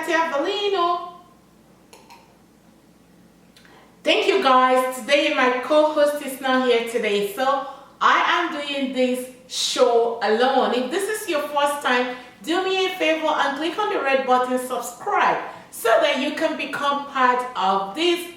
Kartiavelino. Thank you guys. Today my co-host is not here today, so I am doing this show alone. If this is your first time, do me a favor and click on the red button, subscribe, so that you can become part of this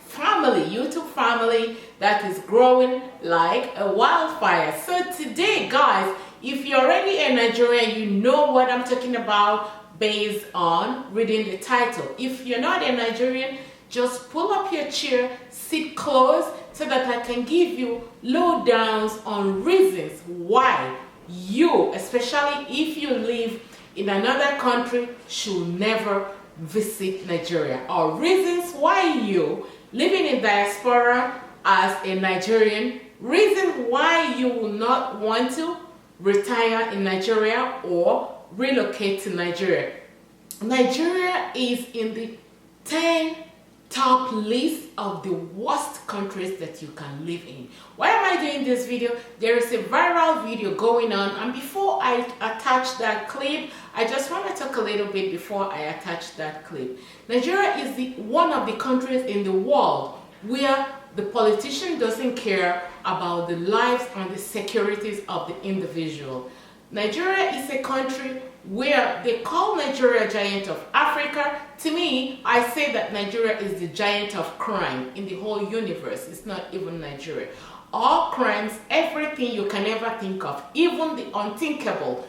family, YouTube family that is growing like a wildfire. So today guys, if you're already a Nigerian, you know what I'm talking about based on reading the title. If you're not a Nigerian, just pull up your chair, sit close, so that I can give you lowdowns on reasons why you, especially if you live in another country, should never visit Nigeria, or reasons why you living in diaspora as a Nigerian, reason why you will not want to retire in Nigeria or relocate to Nigeria. Nigeria is in the 10 top list of the worst countries that you can live in. Why am I doing this video? There is a viral video going on, and before I attach that clip, I just want to talk a little bit before I attach that clip. Nigeria is one of the countries in the world where the politician doesn't care about the lives and the securities of the individual. Nigeria is a country where they call Nigeria giant of Africa. To me, I say that Nigeria is the giant of crime in the whole universe. It's not even Nigeria. All crimes, everything you can ever think of, even the unthinkable,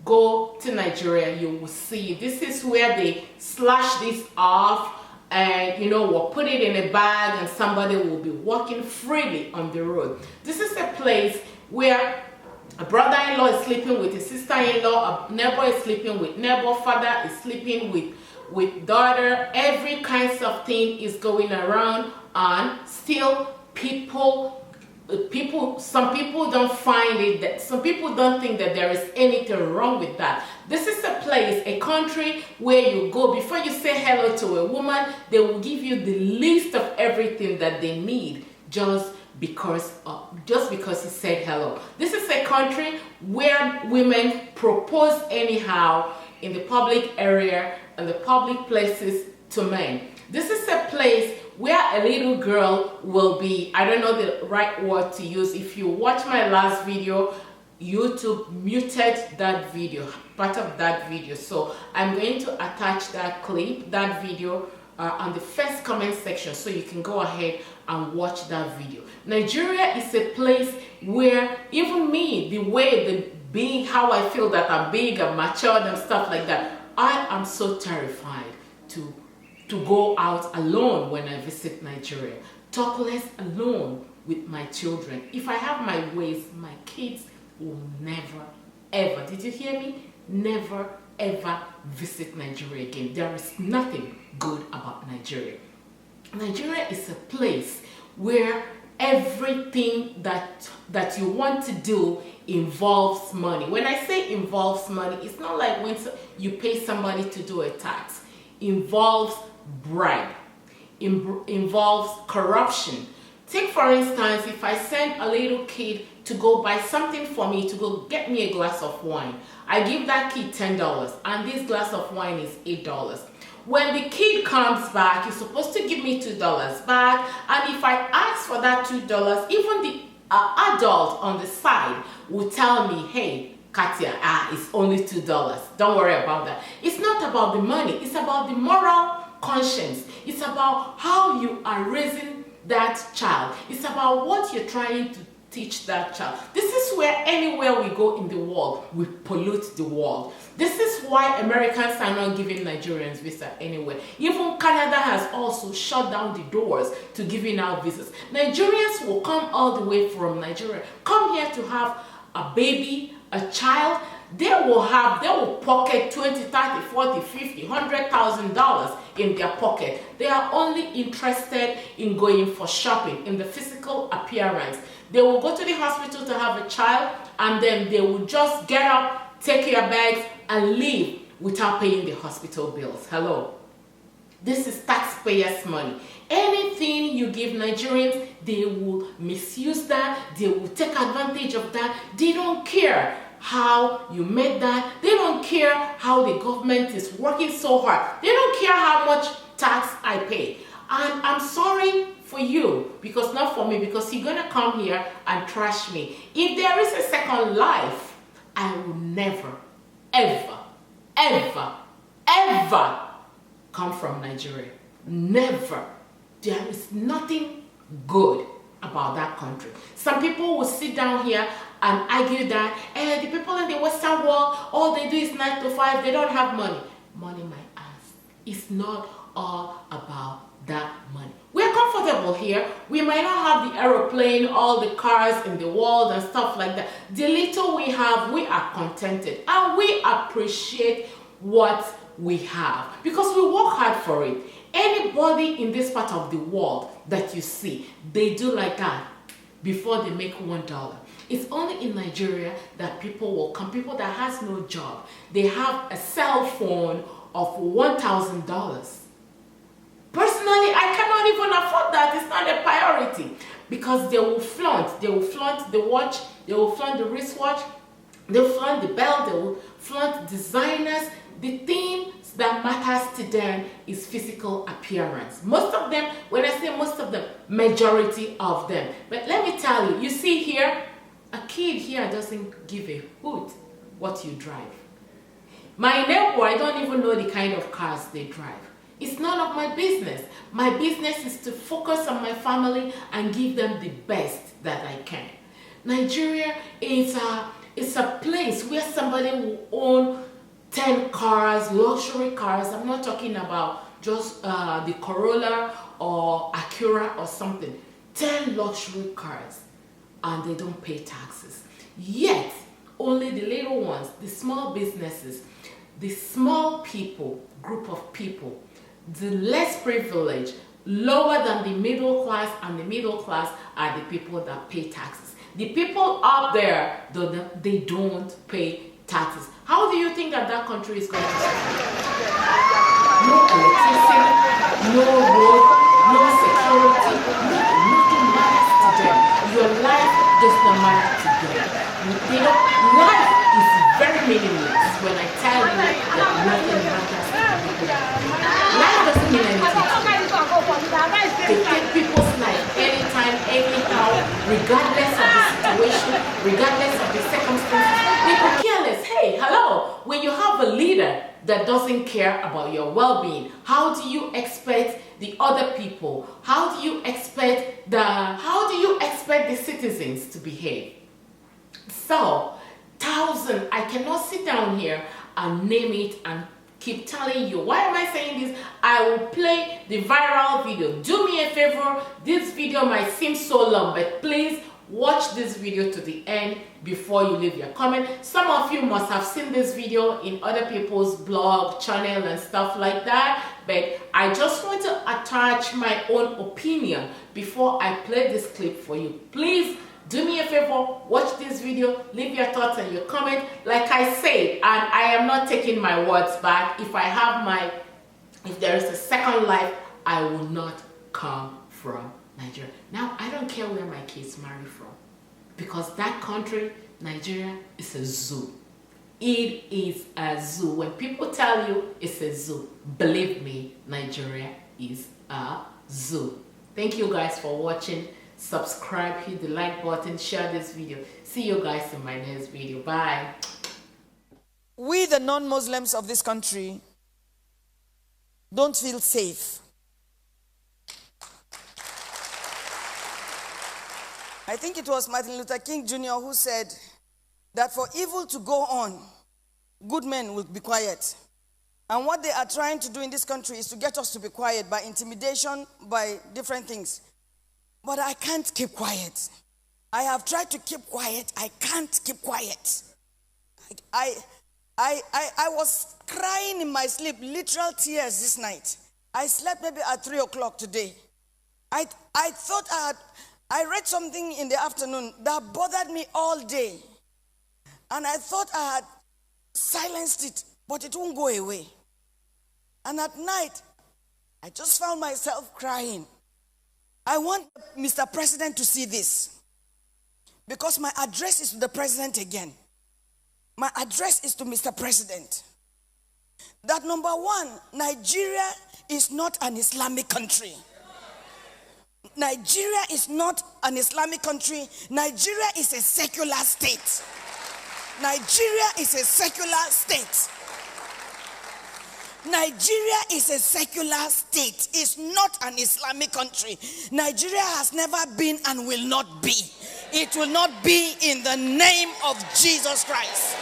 go to Nigeria, you will see. This is where they slash this off and will put it in a bag, and somebody will be walking freely on the road. This is a place where a brother-in-law is sleeping with his sister-in-law, a neighbor is sleeping with neighbor, father is sleeping with daughter. Every kinds of thing is going around, and still some people don't find it, that some people don't think that there is anything wrong with that. This is a place, a country where you go, before you say hello to a woman, they will give you the list of everything that they need just because you said hello. This is a country where women propose anyhow in the public area and the public places to men. This is a place where a little girl will be, I don't know the right word to use. If you watch my last video, YouTube muted that video, part of that video. So I'm going to attach that clip, that video on the first comment section, so you can go ahead and watch that video. Nigeria is a place where even me, how I feel that I'm big and matured and stuff like that, I am so terrified to go out alone when I visit Nigeria. Talk less alone with my children. If I have my ways, my kids will never ever, did you hear me? Never ever visit Nigeria again. There is nothing good about Nigeria. Nigeria is a place where everything that you want to do involves money. When I say involves money, it's not like when you pay somebody to do a tax. Involves bribe, involves corruption. Take for instance, if I send a little kid to go buy something for me, to go get me a glass of wine, I give that kid $10 and this glass of wine is $8. When the kid comes back, he's supposed to give me $2 back, and if I ask for that $2, even the adult on the side will tell me, hey Katia, it's only $2. Don't worry about that. It's not about the money, it's about the moral conscience. It's about how you are raising that child. It's about what you're trying to teach that child. This is where anywhere we go in the world, we pollute the world. This is why Americans are not giving Nigerians visa anywhere. Even Canada has also shut down the doors to giving out visas. Nigerians will come all the way from Nigeria, come here to have a baby, a child. They will pocket $20, $30, $40, $50, $100,000 in their pocket. They are only interested in going for shopping, in the physical appearance. They will go to the hospital to have a child, and then they will just get up, take your bags, and leave without paying the hospital bills. Hello. This is taxpayers' money. Anything you give Nigerians, they will misuse that. They will take advantage of that. They don't care. how you made that. They don't care how the government is working so hard. They don't care how much tax I pay. And I'm sorry for you, because not for me, because you're gonna come here and trash me. If there is a second life, I will never, ever, ever, ever come from Nigeria. Never. There is nothing good about that country. Some people will sit down here and argue that the people in the Western world, all they do is 9 to 5, they don't have money. Money, my ass. It's not all about that money. We're comfortable here. We might not have the aeroplane, all the cars in the world and stuff like that. The little we have, we are contented and we appreciate what we have because we work hard for it. Anybody in this part of the world that you see, they do like that before they make $1. It's only in Nigeria that people will come, people that has no job. They have a cell phone of $1,000. Personally, I cannot even afford that. It's not a priority because they will flaunt the watch, they will flaunt the wristwatch, they will flaunt the belt, they will flaunt designers. The things that matters to them is physical appearance. Most of them, when I say most of them, majority of them. But let me tell you, you see here, a kid here doesn't give a hoot what you drive. My neighbor, I don't even know the kind of cars they drive. It's none of my business. My business is to focus on my family and give them the best that I can. Nigeria is a place where somebody will own 10 cars, luxury cars. I'm not talking about just the Corolla or Acura or something. 10 luxury cars and they don't pay taxes. Yet, only the little ones, the small businesses, the small people, group of people, the less privileged, lower than the middle class, and the middle class are the people that pay taxes. The people up there, they don't pay taxes. How do you think that country is going to survive? No electricity, no road, no security, nothing matters to them. Your life does not matter to them. You know, life is very meaningless when I tell you that nothing matters to people. Life doesn't mean anything to them. They take people's life anytime, anyhow, regardless of the situation, regardless of the circumstances. They could care less. Hey, hello. When you have a leader that doesn't care about your well-being, how do you expect the other people? How do you expect the citizens to behave? So, I cannot sit down here and name it and keep telling you. Why am I saying this? I will play the viral video. Do me a favor. This video might seem so long, but please watch this video to the end before you leave your comment. Some of you must have seen this video in other people's blog, channel and stuff like that, but I just want to attach my own opinion before I play this clip for you. Please do me a favor, watch this video, leave your thoughts and your comment. Like I said, and I am not taking my words back, if there is a second life, I will not come from Nigeria. Now, I don't care where my kids marry from, because that country, Nigeria, is a zoo. It is a zoo. When people tell you it's a zoo, believe me, Nigeria is a zoo. Thank you guys for watching. Subscribe, hit the like button, share this video. See you guys in my next video. Bye. We, the non-Muslims of this country, don't feel safe. I think it was Martin Luther King Jr. who said that for evil to go on, good men will be quiet. And what they are trying to do in this country is to get us to be quiet by intimidation, by different things. But I can't keep quiet. I have tried to keep quiet. I can't keep quiet. I was crying in my sleep, literal tears this night. I slept maybe at 3 o'clock today. I thought I read something in the afternoon that bothered me all day. And I thought I had silenced it, but it won't go away. And at night, I just found myself crying. I want Mr. President to see this, because my address is to the president again. My address is to Mr. President. That number one, Nigeria is not an Islamic country. Nigeria is not an Islamic country. Nigeria is a secular state. Nigeria is a secular state. Nigeria is a secular state. It's not an Islamic country. Nigeria has never been and will not be. It will not be in the name of Jesus Christ.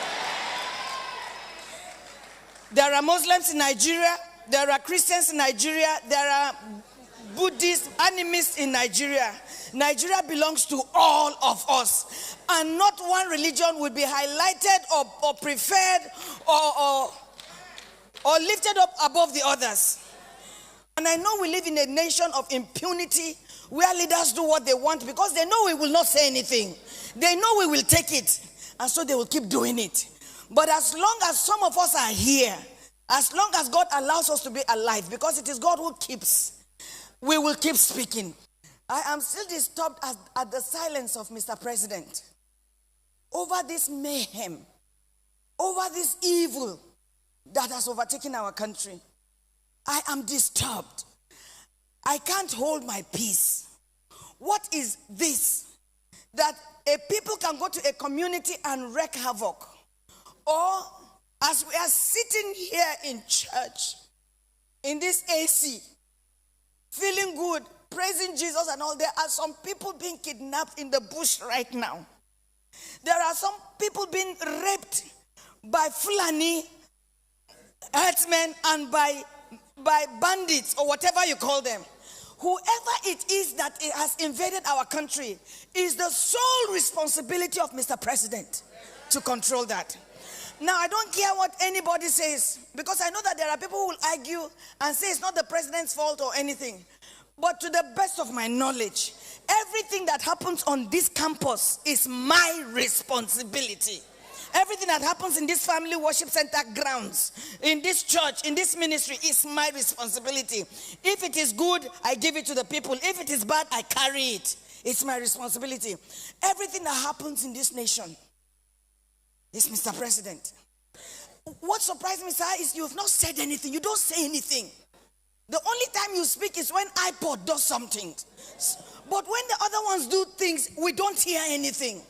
There are Muslims in Nigeria. There are Christians in Nigeria. There are Buddhist animists in Nigeria. Nigeria belongs to all of us. And not one religion would be highlighted or preferred or lifted up above the others. And I know we live in a nation of impunity where leaders do what they want because they know we will not say anything. They know we will take it. And so they will keep doing it. But as long as some of us are here, as long as God allows us to be alive, because it is God who keeps, we will keep speaking. I am still disturbed at the silence of Mr. President over this mayhem, over this evil that has overtaken our country. I am disturbed. I can't hold my peace. What is this? That a people can go to a community and wreak havoc. Or as we are sitting here in church, in this AC, feeling good, praising Jesus and all, there are some people being kidnapped in the bush right now. There are some people being raped by Fulani herdsmen and by bandits or whatever you call them. Whoever it is that has invaded our country is the sole responsibility of Mr. President to control that. Now, I don't care what anybody says, because I know that there are people who will argue and say it's not the president's fault or anything. But to the best of my knowledge, everything that happens on this campus is my responsibility. Everything that happens in this family worship center grounds, in this church, in this ministry, is my responsibility. If it is good, I give it to the people. If it is bad, I carry it. It's my responsibility. Everything that happens in this nation is Mr. President. What surprised me, sir, is you have not said anything. You don't say anything. The only time you speak is when iPod does something. But when the other ones do things, we don't hear anything.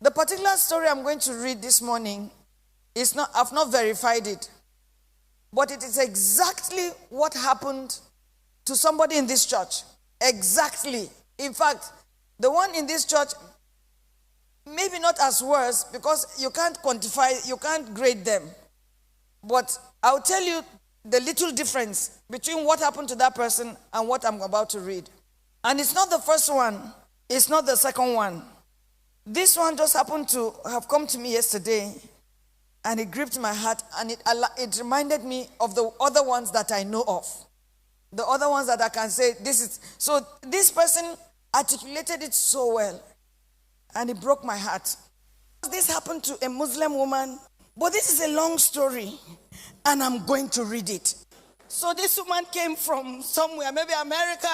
The particular story I'm going to read this morning is not, I've not verified it, but it is exactly what happened to somebody in this church. Exactly. In fact, the one in this church, maybe not as worse, because you can't quantify, you can't grade them. But I'll tell you the little difference between what happened to that person and what I'm about to read. And it's not the first one, it's not the second one. This one just happened to have come to me yesterday, and it gripped my heart, and it reminded me of the other ones that I know of. The other ones that I can say, this is... So this person articulated it so well, and it broke my heart. This happened to a Muslim woman, but this is a long story, and I'm going to read it. So this woman came from somewhere, maybe America,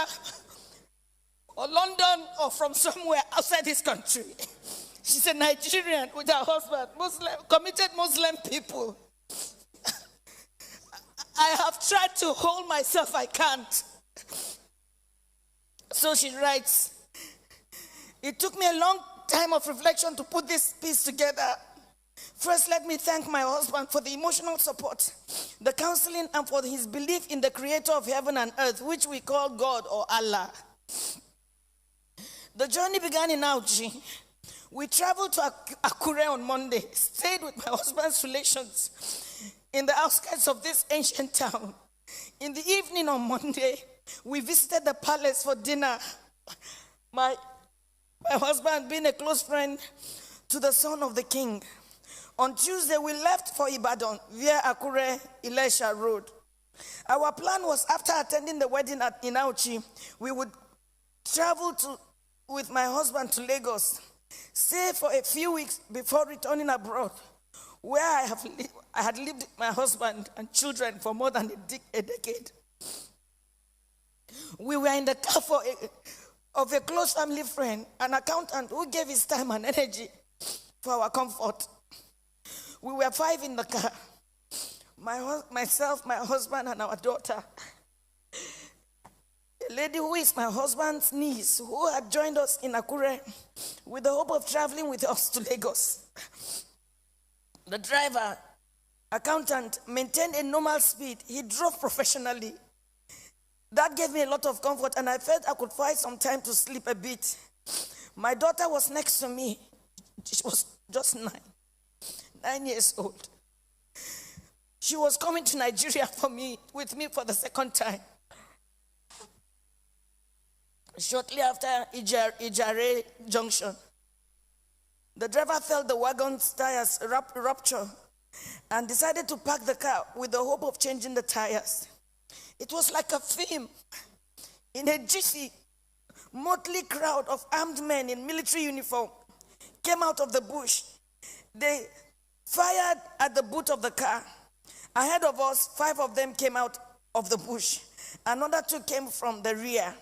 or London, or from somewhere outside this country. She's a Nigerian with her husband, Muslim, committed Muslim people. I have tried to hold myself, I can't. So she writes, it took me a long time of reflection to put this piece together. First, let me thank my husband for the emotional support, the counseling, and for his belief in the creator of heaven and earth, which we call God or Allah. The journey began in Auchi. We traveled to Akure on Monday, stayed with my husband's relations in the outskirts of this ancient town. In the evening on Monday, we visited the palace for dinner. My husband being a close friend to the son of the king. On Tuesday, we left for Ibadan via Akure Ilesha Road. Our plan was, after attending the wedding in Auchi, we would travel with my husband to Lagos, stay for a few weeks before returning abroad, where I had lived with my husband and children for more than a decade. We were in the car of a close family friend, an accountant who gave his time and energy for our comfort. We were 5 in the car. Myself, my husband, and our daughter. A lady who is my husband's niece, who had joined us in Akure with the hope of traveling with us to Lagos. The driver, accountant, maintained a normal speed. He drove professionally. That gave me a lot of comfort, and I felt I could find some time to sleep a bit. My daughter was next to me. She was just 9 years old. She was coming to Nigeria with me for the second time. Shortly after Ijare Junction, the driver felt the wagon's tires rupture and decided to park the car with the hope of changing the tires. It was like a film. In a jiffy, motley crowd of armed men in military uniform came out of the bush. They fired at the boot of the car. Ahead of us, 5 of them came out of the bush. Another 2 came from the rear.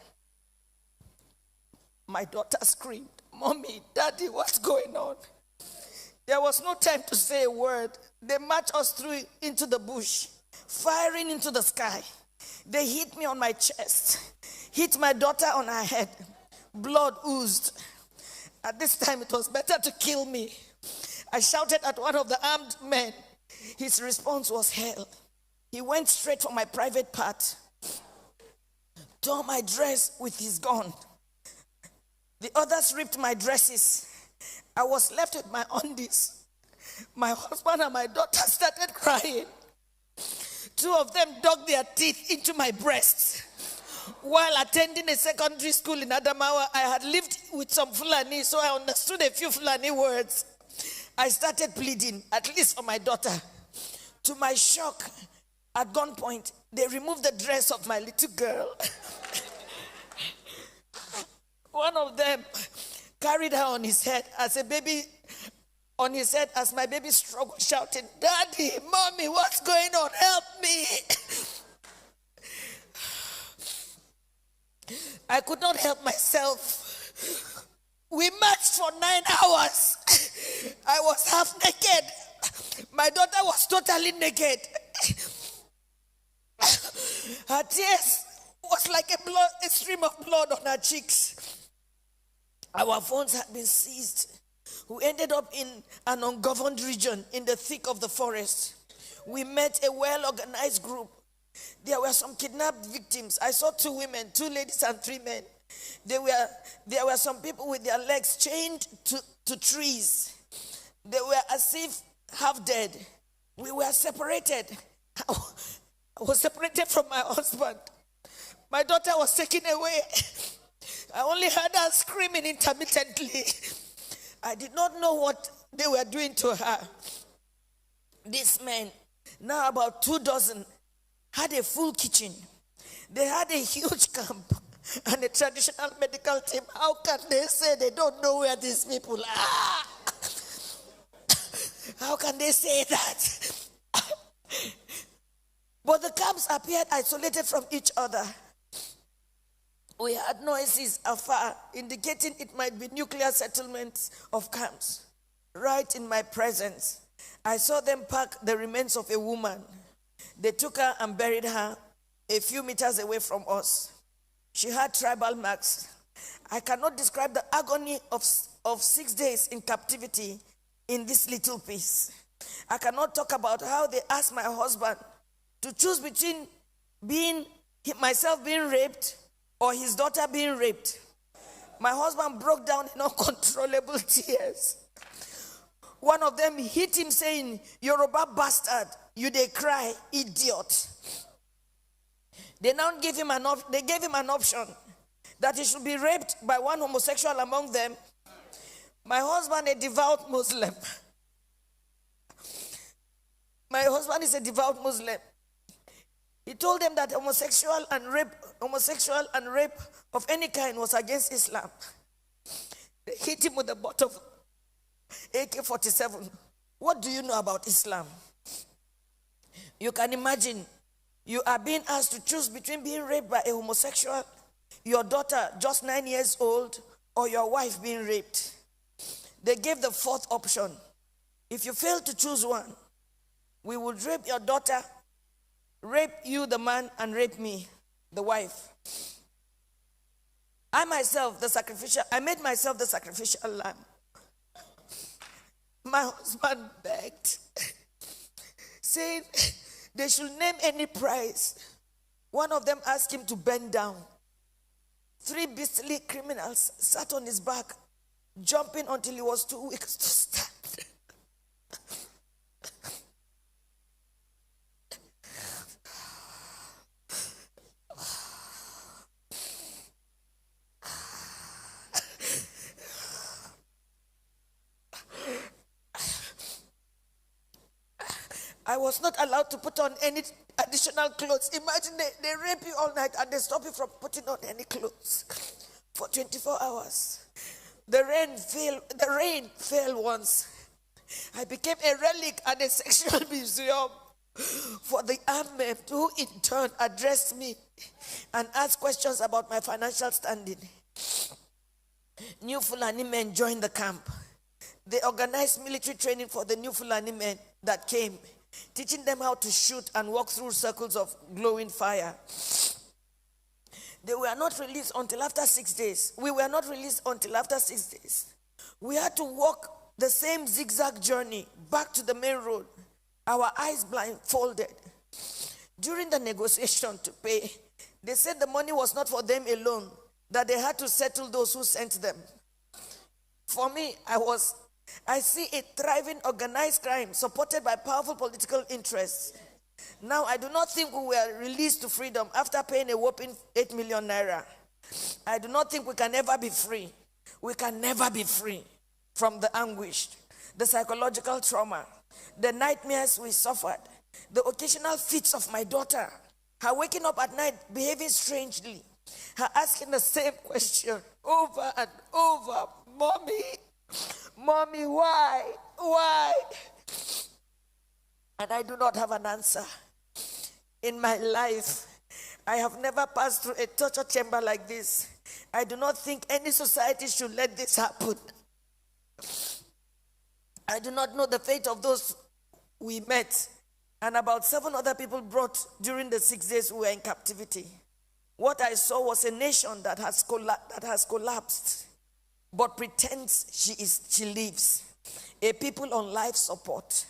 My daughter screamed, "Mommy, Daddy, what's going on?" There was no time to say a word. They marched us through into the bush, firing into the sky. They hit me on my chest, hit my daughter on her head. Blood oozed. At this time, it was better to kill me. I shouted at one of the armed men. His response was hell. He went straight for my private part, tore my dress with his gun. The others ripped my dresses. I was left with my undies. My husband and my daughter started crying. 2 of them dug their teeth into my breasts. While attending a secondary school in Adamawa, I had lived with some Fulani, so I understood a few Fulani words. I started pleading, at least for my daughter. To my shock, at gunpoint, they removed the dress of my little girl. One of them carried her on his head as my baby struggled, shouting, "Daddy, Mommy, what's going on? Help me." I could not help myself. We marched for 9 hours. I was half naked. My daughter was totally naked. Her tears was like a stream of blood on her cheeks. Our phones had been seized. We ended up in an ungoverned region in the thick of the forest. We met a well-organized group. There were some kidnapped victims. I saw 2 women, 2 ladies and 3 men. There were some people with their legs chained to trees. They were as if half dead. We were separated. I was separated from my husband. My daughter was taken away. I only heard her screaming intermittently. I did not know what they were doing to her. These men, now about 2 dozen, had a full kitchen. They had a huge camp and a traditional medical team. How can they say they don't know where these people are? How can they say that? But the camps appeared isolated from each other. We heard noises afar, indicating it might be nuclear settlements of camps. Right in my presence, I saw them pack the remains of a woman. They took her and buried her a few meters away from us. She had tribal marks. I cannot describe the agony of 6 days in captivity in this little piece. I cannot talk about how they asked my husband to choose between myself being raped or his daughter being raped. My husband broke down in uncontrollable tears. One of them hit him saying, "Yoruba bastard, you dey cry, idiot." They gave him an option that he should be raped by one homosexual among them. My husband, a devout Muslim. My husband is a devout Muslim. He told them that homosexual and rape of any kind was against Islam. They hit him with a butt of AK-47. What do you know about Islam? You can imagine, you are being asked to choose between being raped by a homosexual, your daughter just 9 years old, or your wife being raped. They gave the 4th option. If you fail to choose one, we will rape your daughter, rape you, the man, and rape me, the wife. I made myself the sacrificial lamb. My husband begged, saying they should name any price. One of them asked him to bend down. 3 beastly criminals sat on his back, jumping until he was too weak to stand. I was not allowed to put on any additional clothes. Imagine they rape you all night and they stop you from putting on any clothes for 24 hours. The rain fell once. I became a relic at a sexual museum for the armed men who in turn addressed me and asked questions about my financial standing. New Fulani men joined the camp. They organized military training for the new Fulani men that came, teaching them how to shoot and walk through circles of glowing fire. They were not released until after 6 days. We were not released until after 6 days. We had to walk the same zigzag journey back to the main road, our eyes blindfolded. During the negotiation to pay, they said the money was not for them alone, that they had to settle those who sent them. For me, I see a thriving organized crime supported by powerful political interests. Now, I do not think we were released to freedom after paying a whopping 8 million naira. I do not think we can ever be free. We can never be free from the anguish, the psychological trauma, the nightmares we suffered, the occasional fits of my daughter, her waking up at night behaving strangely, her asking the same question over and over, Mommy, why? And I do not have an answer. In my life, I have never passed through a torture chamber like this. I do not think any society should let this happen. I do not know the fate of those we met and about 7 other people brought during the 6 days we were in captivity. What I saw was a nation that has collapsed, but pretends she lives. A people on life support.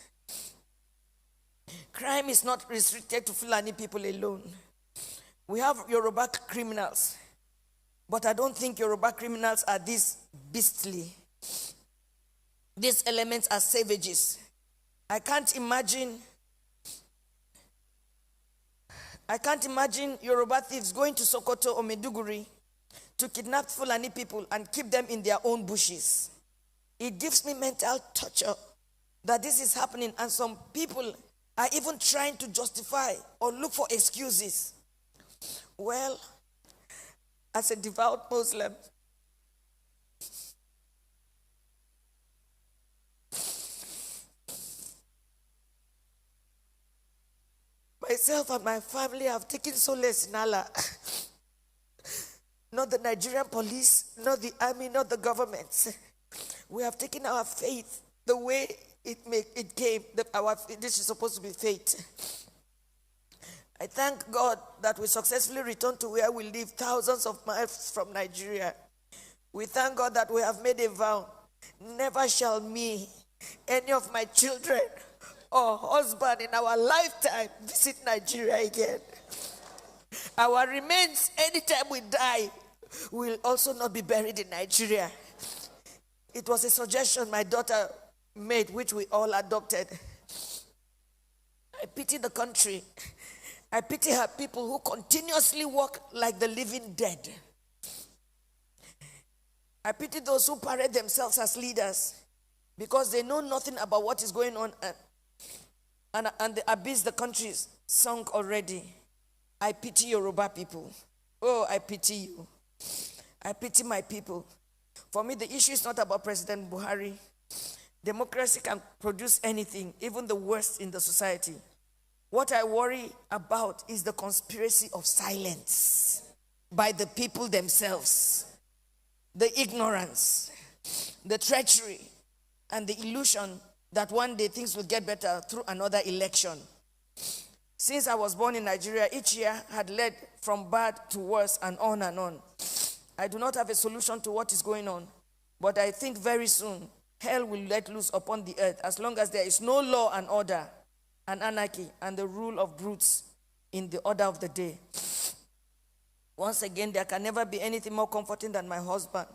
Crime is not restricted to Fulani people alone. We have Yoruba criminals, but I don't think Yoruba criminals are this beastly. These elements are savages. I can't imagine Yoruba thieves going to Sokoto or Maiduguri to kidnap Fulani people and keep them in their own bushes. It gives me mental torture that this is happening, and some people are even trying to justify or look for excuses. Well, as a devout Muslim, myself and my family have taken solace in Allah. Not the Nigerian police, not the army, not the government. We have taken our faith the way it came. This is supposed to be fate. I thank God that we successfully returned to where we live, thousands of miles from Nigeria. We thank God that we have made a vow. Never shall me, any of my children, or husband in our lifetime visit Nigeria again. Our remains, anytime we die, will also not be buried in Nigeria. It was a suggestion my daughter made, which we all adopted. I pity the country. I pity her people who continuously walk like the living dead. I pity those who parade themselves as leaders because they know nothing about what is going on and the abyss the country is sunk already. I pity Yoruba people. Oh, I pity you. I pity my people. For me, the issue is not about President Buhari. Democracy can produce anything, even the worst in the society. What I worry about is the conspiracy of silence by the people themselves, the ignorance, the treachery, and the illusion that one day things will get better through another election. Since I was born in Nigeria, each year had led from bad to worse and on and on. I do not have a solution to what is going on, but I think very soon hell will let loose upon the earth as long as there is no law and order and anarchy and the rule of brutes in the order of the day. Once again, there can never be anything more comforting than my husband,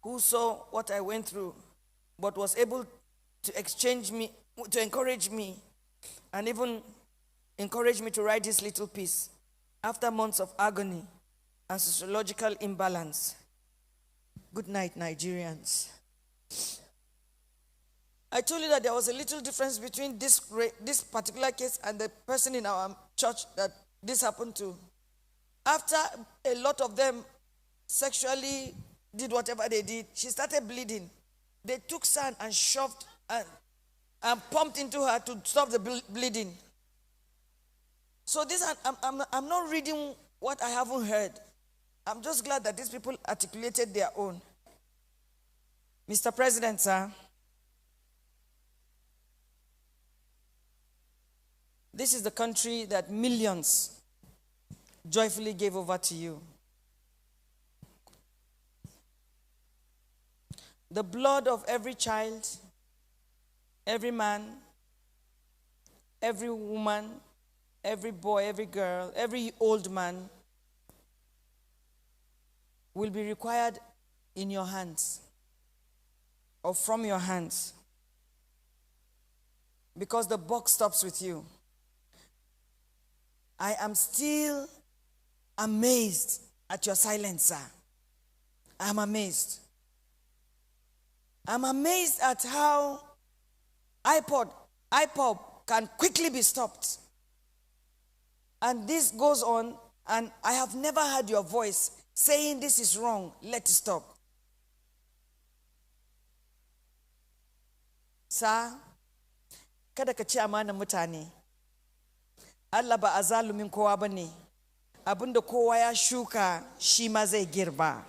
who saw what I went through, but was able to encourage me, and even encourage me to write this little piece after months of agony and sociological imbalance. Good night, Nigerians. I told you that there was a little difference between this particular case and the person in our church that this happened to. After a lot of them sexually did whatever they did, she started bleeding. They took sand and shoved and pumped into her to stop the bleeding. So this, I'm not reading what I haven't heard. I'm just glad that these people articulated their own. Mr. President, sir, this is the country that millions joyfully gave over to you. The blood of every child, every man, every woman, every boy, every girl, every old man will be required in your hands or from your hands, because the buck stops with you. I am still amazed at your silence, sir. I'm amazed. I'm amazed at how IPOB can quickly be stopped. And this goes on, and I have never heard your voice saying this is wrong, let it stop. Sir, kada ka ci amanan mutane. Allah ba azalumin kowa bane. Abinda kowa ya shuka shi ma zai girba.